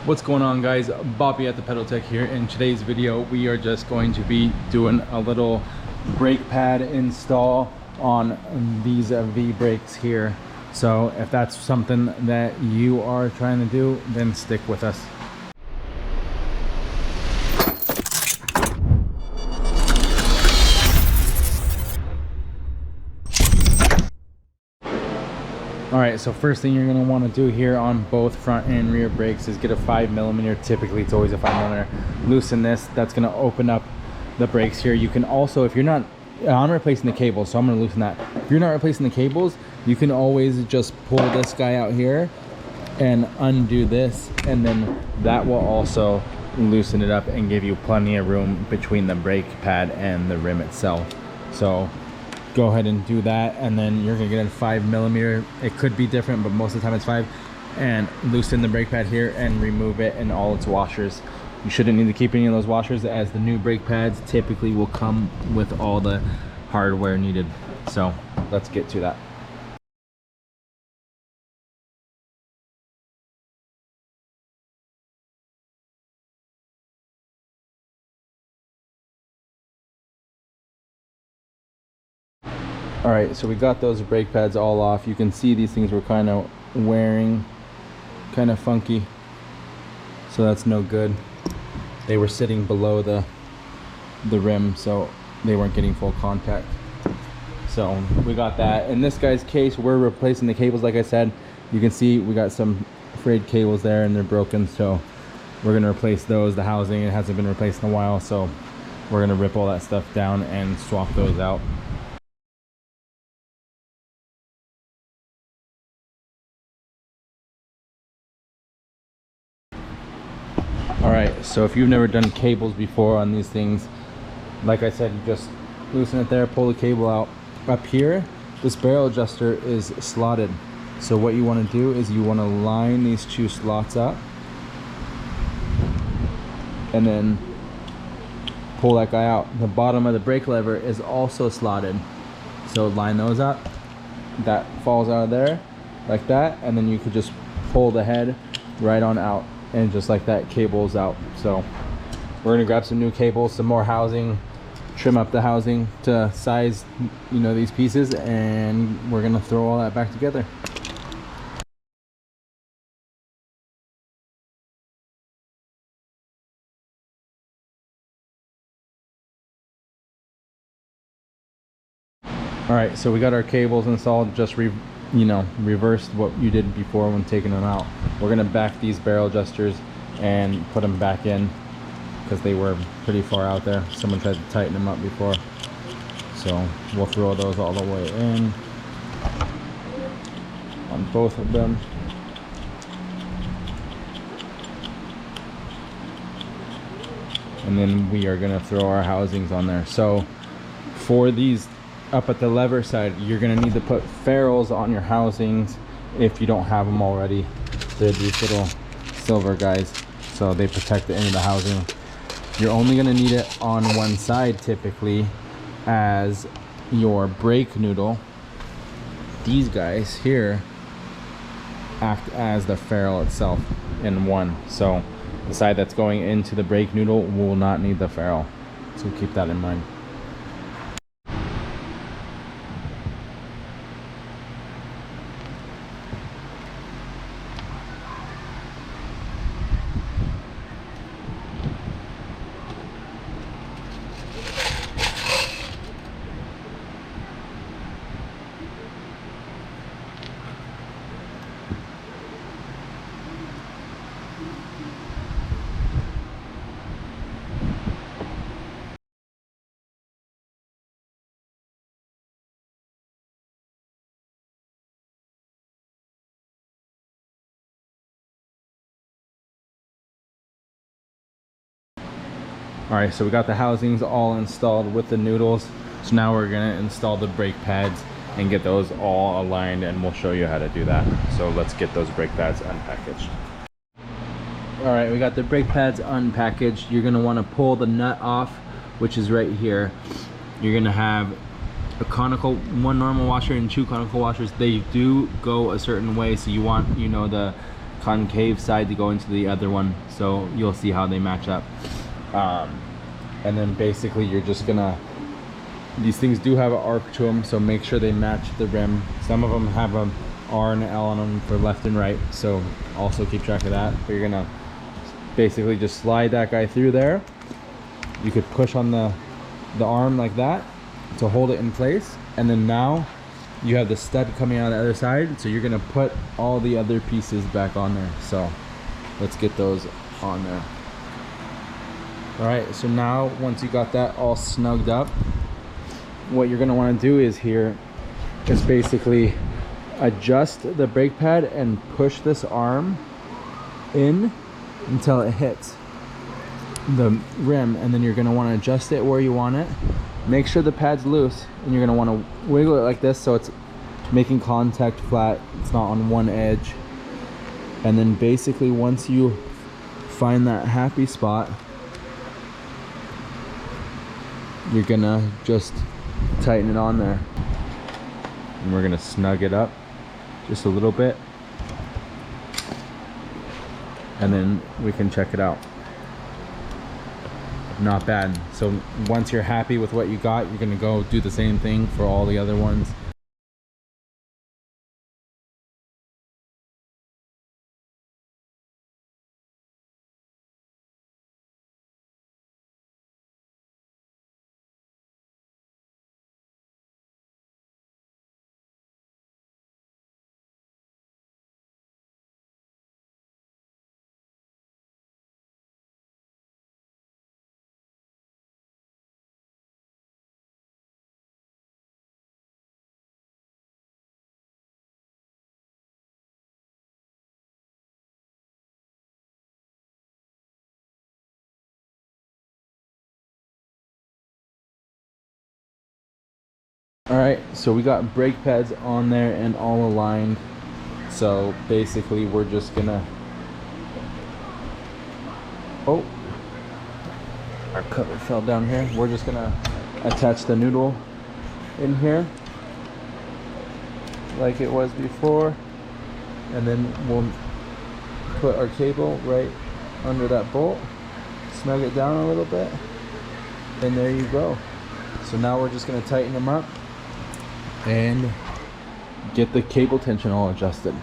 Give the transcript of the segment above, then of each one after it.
What's going on, guys? Bobby at the Pedal Tech here. In today's video we are just going to be doing a little brake pad install on these V brakes here. So if that's something that you are trying to do, then stick with us. Alright, so first thing you're going to want to do here on both front and rear brakes is get a 5mm. Typically it's always a 5mm. Loosen this. That's going to open up the brakes here. You can also, if you're not, I'm replacing the cables, so I'm going to loosen that. If you're not replacing the cables, you can always just pull this guy out here and undo this, and then that will also loosen it up and give you plenty of room between the brake pad and the rim itself. So go ahead and do that, and then you're gonna get a 5mm. It could be different, but most of the time it's 5. And loosen the brake pad here and remove it and all its washers. You shouldn't need to keep any of those washers, as the new brake pads typically will come with all the hardware needed. So let's get to that. All right, so we got those brake pads all off. You can see these things were kind of wearing, kind of funky, so that's no good. They were sitting below the rim, so they weren't getting full contact. So we got that. In this guy's case, we're replacing the cables. Like I said, you can see we got some frayed cables there and they're broken, so we're gonna replace those. The housing, it hasn't been replaced in a while, so we're gonna rip all that stuff down and swap those out. Alright, so if you've never done cables before on these things, like I said, you just loosen it there, pull the cable out. Up here, this barrel adjuster is slotted. So what you want to do is you want to line these two slots up and then pull that guy out. The bottom of the brake lever is also slotted. So line those up. That falls out of there like that, and then you could just pull the head right on out. And just like that, cable's out. So we're gonna grab some new cables, some more housing, trim up the housing to size, you know, these pieces, and we're gonna throw all that back together. All right, so we got our cables installed. Just reversed what you did before when taking them out. We're gonna back these barrel adjusters and put them back in because they were pretty far out there. Someone tried to tighten them up before, so we'll throw those all the way in on both of them. And then we are gonna throw our housings on there. So for these up at the lever side, you're gonna need to put ferrules on your housings if you don't have them already. They're these little silver guys, so they protect the end of the housing. You're only gonna need it on one side typically as your brake noodle. These guys here act as the ferrule itself in one. So the side that's going into the brake noodle will not need the ferrule. So keep that in mind. All right, so we got the housings all installed with the noodles. So now we're gonna install the brake pads and get those all aligned, and we'll show you how to do that. So let's get those brake pads unpackaged. All right, we got the brake pads unpackaged. You're gonna wanna pull the nut off, which is right here. You're gonna have a conical, one normal washer and two conical washers. They do go a certain way, so you want, you know, the concave side to go into the other one, so you'll see how they match up. And then basically you're just gonna, these things do have an arc to them, so make sure they match the rim. Some of them have a R and an L on them for left and right, so also keep track of that. But you're gonna basically just slide that guy through there. You could push on the arm like that to hold it in place, and then now you have the stud coming out on the other side, so you're gonna put all the other pieces back on there. So let's get those on there. All right, so now once you got that all snugged up, what you're gonna wanna do is here is basically adjust the brake pad and push this arm in until it hits the rim, and then you're going to want to adjust it where you want it. Make sure the pad's loose, and you're going to want to wiggle it like this so it's making contact flat, it's not on one edge. And then basically once you find that happy spot, you're gonna just tighten it on there, and we're gonna snug it up just a little bit, and then we can check it out. Not bad. So once you're happy with what you got, you're gonna go do the same thing for all the other ones. All right, so we got brake pads on there and all aligned. So basically we're just gonna, oh, our cover fell down here. We're just gonna attach the noodle in here like it was before, and then we'll put our cable right under that bolt, snug it down a little bit, and there you go. So now we're just gonna tighten them up and get the cable tension all adjusted.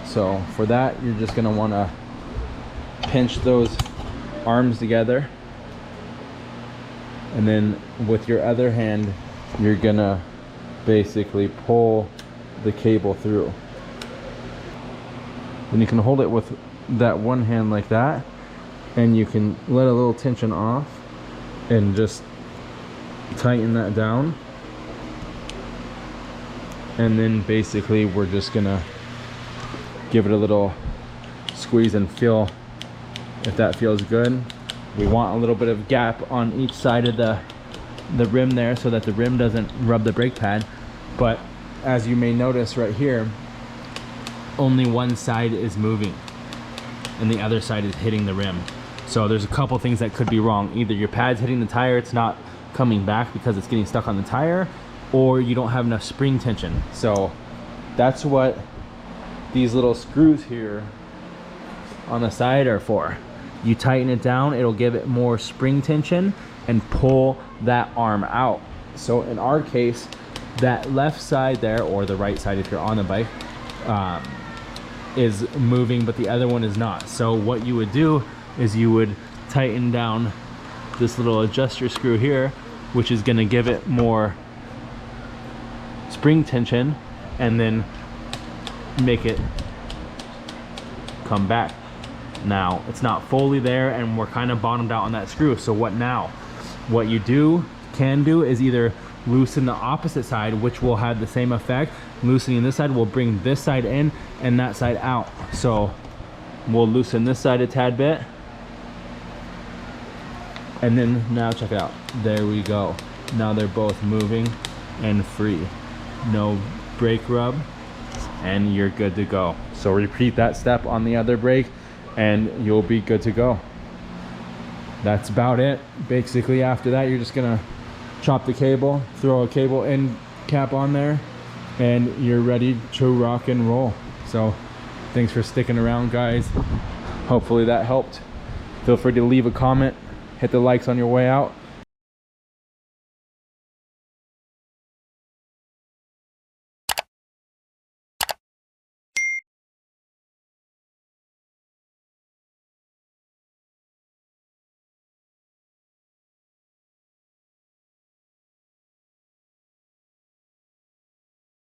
So for that, you're just gonna wanna pinch those arms together, and then with your other hand, you're gonna basically pull the cable through. Then you can hold it with that one hand like that, and you can let a little tension off and just tighten that down. And then basically we're just gonna give it a little squeeze and feel if that feels good. We want a little bit of gap on each side of the rim there so that the rim doesn't rub the brake pad. But as you may notice right here, only one side is moving and the other side is hitting the rim. So there's a couple things that could be wrong. Either your pad's hitting the tire, it's not coming back because it's getting stuck on the tire, or you don't have enough spring tension. So that's what these little screws here on the side are for. You tighten it down, it'll give it more spring tension and pull that arm out. So in our case, that left side there, or the right side if you're on the bike, is moving, but the other one is not. So what you would do is you would tighten down this little adjuster screw here, which is gonna give it more spring tension, and then make it come back. Now it's not fully there, and we're kind of bottomed out on that screw. So what now? What you can do is either loosen the opposite side, which will have the same effect. Loosening this side will bring this side in and that side out. So we'll loosen this side a tad bit, and then now check it out. There we go. Now they're both moving and free. No brake rub, and you're good to go. So repeat that step on the other brake and you'll be good to go. That's about it. Basically after that, you're just gonna chop the cable, throw a cable end cap on there, and you're ready to rock and roll. So Thanks for sticking around, guys. Hopefully that helped. Feel free to leave a comment, hit the likes on your way out.